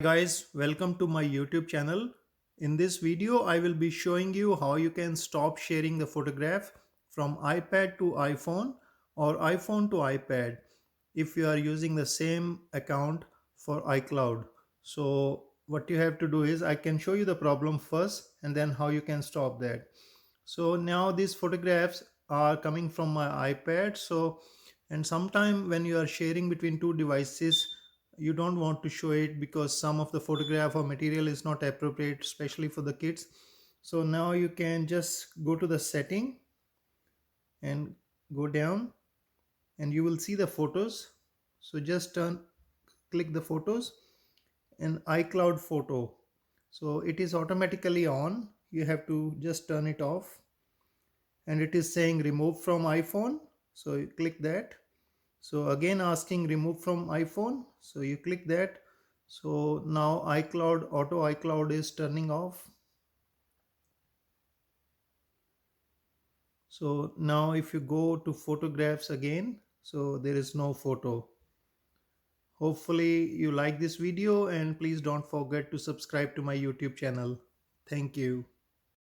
Guys, welcome to my YouTube channel. In this video I will be showing you how you can stop sharing the photograph from iPad to iPhone or iPhone to iPad if you are using the same account for iCloud. So what you have to do is I can show you the problem first and then how you can stop that. So now these photographs are coming from my iPad. And sometime when you are sharing between two devices, you don't want to show it because some of the photograph or material is not appropriate, especially for the kids. So now you can just go to the setting and go down and you will see the photos. So just click the photos and iCloud photo. So it is automatically on. You have to just turn it off and it is saying remove from iPhone. So you click that. So again asking remove from iPhone. So you click that. So now iCloud, auto iCloud is turning off. So now if you go to photographs again, so there is no photo. Hopefully you like this video and please don't forget to subscribe to my YouTube channel. Thank you.